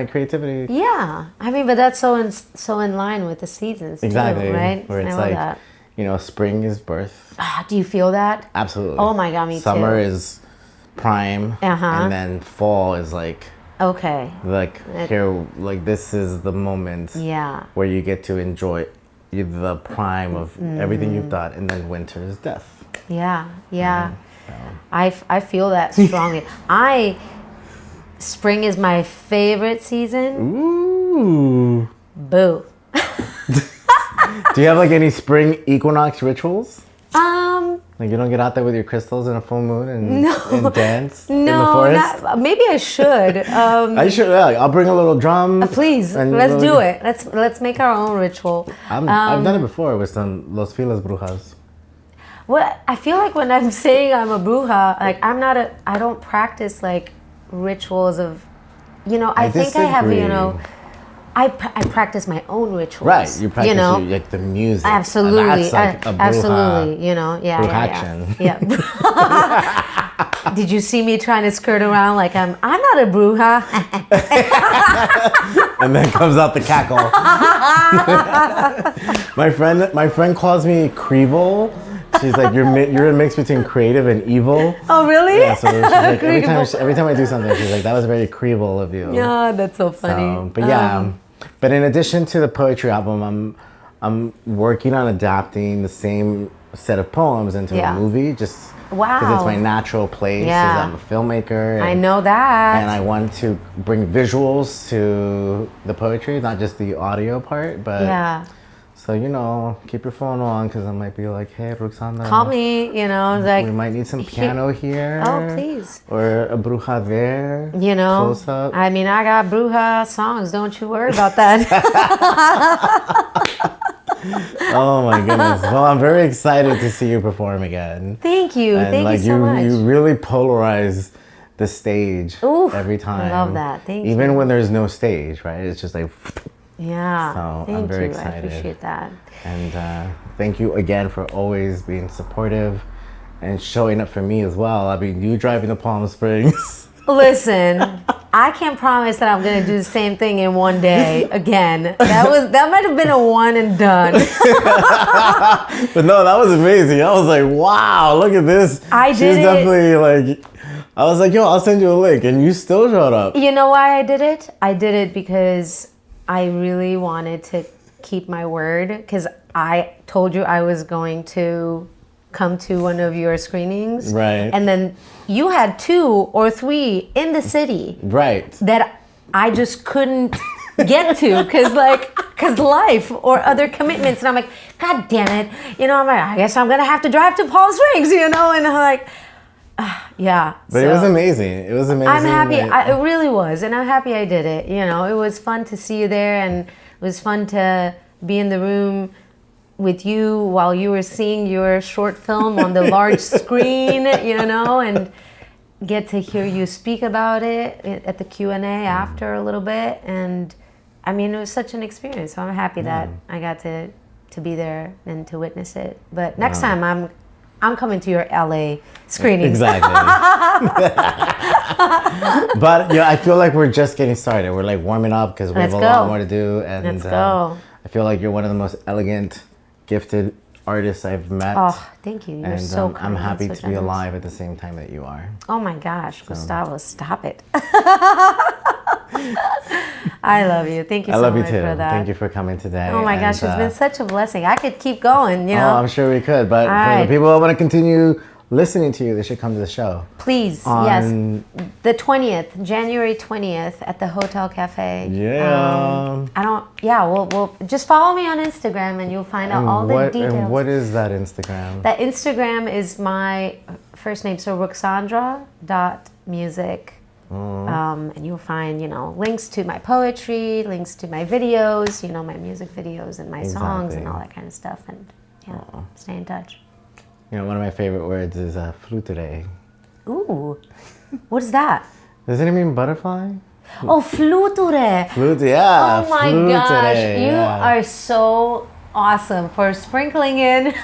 creativity. But that's so in line with the seasons too, right? Where it's like that. Spring is birth. Do you feel that? Absolutely. Oh my God, me too. Summer is prime, and then fall is like, this is the moment where you get to enjoy the prime of everything you've done, and then winter is death. I feel that strongly. Spring is my favorite season. Ooh. Boo. Do you have like any spring equinox rituals? Like you don't get out there with your crystals in a full moon and dance in the forest? Maybe I should. I should. I'll bring a little drum. Please, let's do it. Let's make our own ritual. I've done it before with some Los Filas Brujas. What I feel like when I'm saying I'm a bruja, like I don't practice like rituals of, I think I have, disagree. I practice my own rituals. Right, you practice like the music. Absolutely, That's like a bruja, absolutely. Yeah. Did you see me trying to skirt around like I'm not a bruja? And then comes out the cackle. my friend calls me Creevil. She's like, you're a mix between creative and evil. Oh, really? Yeah, so she's like, every time I do something, she's like, that was very Creevil of you. Yeah, that's so funny. But yeah, but in addition to the poetry album, I'm working on adapting the same set of poems into a movie, just because it's my natural place. Yeah. I'm a filmmaker. And, I know that. And I want to bring visuals to the poetry, not just the audio part. But yeah. So, keep your phone on because I might be like, hey, Ruxandra. Call me, like. We might need some piano here. Oh, please. Or a bruja there. Close up. I mean, I got bruja songs. Don't you worry about that. Oh my goodness. Well, I'm very excited to see you perform again. Thank you. And Thank you so much. You really polarize the stage every time. I love that. Thank you. Even when there's no stage, right? It's just like... Yeah. So I'm very excited. I appreciate that. And thank you again for always being supportive and showing up for me as well. I mean, you driving to Palm Springs. Listen, I can't promise that I'm gonna do the same thing in one day again. That might have been a one and done. But no, that was amazing. I was like, wow, look at this. She's definitely like, I was like, yo, I'll send you a link, and you still showed up. You know why I did it? I did it because I really wanted to keep my word, because I told you I was going to come to one of your screenings. Right. And then you had 2 or 3 in the city. Right. That I just couldn't get to because life or other commitments. And I'm like, God damn it. I'm like, I guess I'm going to have to drive to Palm Springs, and I'm like, yeah. But it was amazing. It was amazing. I'm happy. It really was. And I'm happy I did it. It was fun to see you there, and it was fun to be in the room with you while you were seeing your short film on the large screen, and get to hear you speak about it at the Q&A after a little bit. And I mean, it was such an experience. So I'm happy that I got to be there and to witness it. But next time I'm coming to your LA screenings. Exactly. But I feel like we're just getting started. We're like warming up because we have a lot more to do. And let's go. I feel like you're one of the most elegant, gifted artists I've met. Oh, thank you. You're so kind. I'm happy so to be alive at the same time that you are. Oh my gosh, Gustavo, stop it. I love you. Thank you so much. I love you too. For that. Thank you for coming today. Oh my gosh, it's been such a blessing. I could keep going, Oh, I'm sure we could. But for the people who want to continue listening to you, they should come to the show. Please, yes. The 20th, January 20th at the Hotel Cafe. Yeah. We'll just follow me on Instagram and you'll find out all the details. And what is that Instagram? That Instagram is my first name, so Ruxandra.music. And you'll find, links to my poetry, links to my videos, my music videos and my songs and all that kind of stuff. And stay in touch. One of my favorite words is flutere. Ooh, what is that? Doesn't it mean butterfly? Oh, fluture. Yeah. Oh my gosh, you are so awesome for sprinkling in.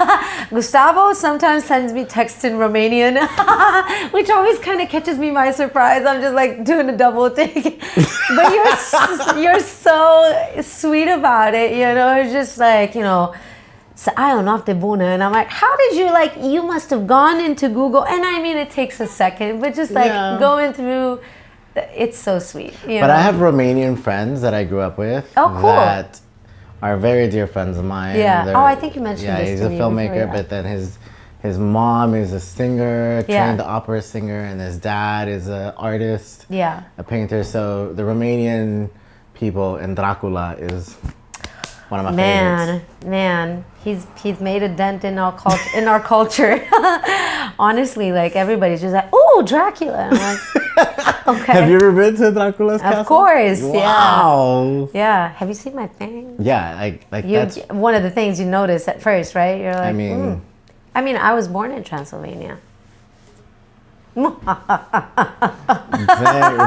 Gustavo sometimes sends me texts in Romanian, which always kind of catches me by surprise. I'm just like doing a double take. But you're so sweet about it, It's just like, So I am not the bună, and I'm like, how did you must have gone into Google, and I mean, it takes a second, but just going through, it's so sweet. But I have Romanian friends that I grew up with. Oh, cool. That are very dear friends of mine. Yeah. I think you mentioned this to me. Yeah, he's a filmmaker, but then his mom is a singer, trained opera singer, and his dad is an artist, a painter. So the Romanian people in Dracula is one of my favorites. Man, he's made a dent in our culture. Honestly, everybody's just like, "Oh, Dracula." I'm like, okay. Have you ever been to Dracula's castle? Of course, wow. Yeah. Have you seen my thing? Yeah, that's one of the things you notice at first, right? You're like, I mean, I was born in Transylvania.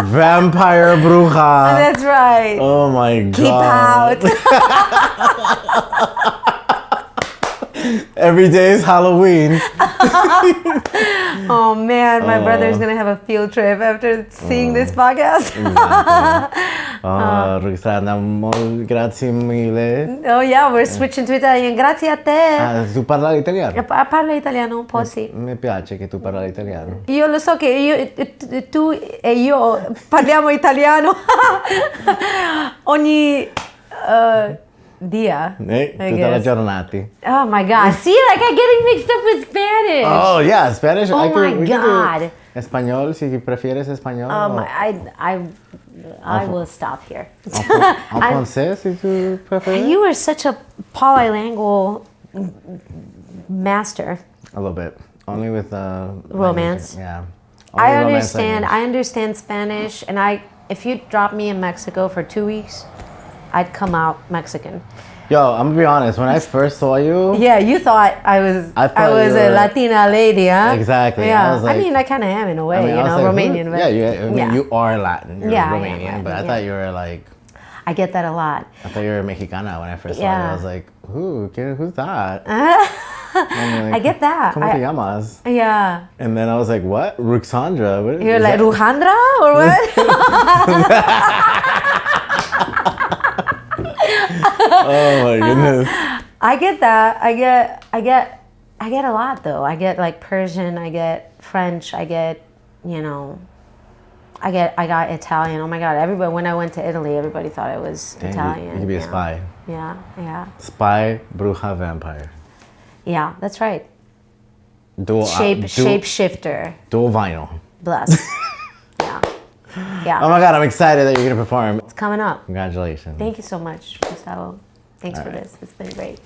Vampire bruja. That's right. Oh my god. Keep out. Every day is Halloween. Oh man, my brother's gonna have a field trip after seeing this podcast. Ruxandra, grazie mille. Oh yeah, we're switching to Italian. Grazie a te. Tu parli italiano? Parlo italiano un po', sì. Mi piace che tu parli italiano. Io lo so che tu e io parliamo italiano ogni dia. I Tutta la guess. giornata. Oh my god. See, like I'm getting mixed up with Spanish. Oh yeah, Spanish. Oh my we can do God. Español, si prefieres español. I will stop here. En français, si tu prefieres. You are such a polylingual master. A little bit. Only with Romance. language, yeah. I Only romance understand. language. I understand Spanish, and if you drop me in Mexico for 2 weeks, I'd come out Mexican. Yo, I'm gonna be honest. When I first saw you, Yeah, you thought I was I thought was you a were- Latina lady, huh? Exactly. Yeah. I was like- mean, I kind of am in a way, I mean, I was like, Romanian. who? But Yeah, I mean, you are Latin. You're Yeah, I am Romanian, Latin, but I yeah. thought you were like, I get that a lot. I thought you were Mexicana when I first saw you. Yeah. I was like, who's that? And I get that. ¿Cómo te llamas? Yeah. And then I was like, what? Ruxandra? What You're is like that? Ruxandra or what? Oh my goodness. I get that. I get a lot though. I get like Persian, I get French, I get, I got Italian. Oh my god, everybody when I went to Italy, everybody thought I was Dang, Italian. You could be a yeah. spy. Yeah. Spy, bruja, vampire. Yeah, that's right. Dual Shapeshifter. Dual vinyl. Bless. Yeah. Yeah. Oh my god, I'm excited that you're gonna perform. It's coming up. Congratulations. Thank you so much, Gustavo. Thanks for right. this. It's been great.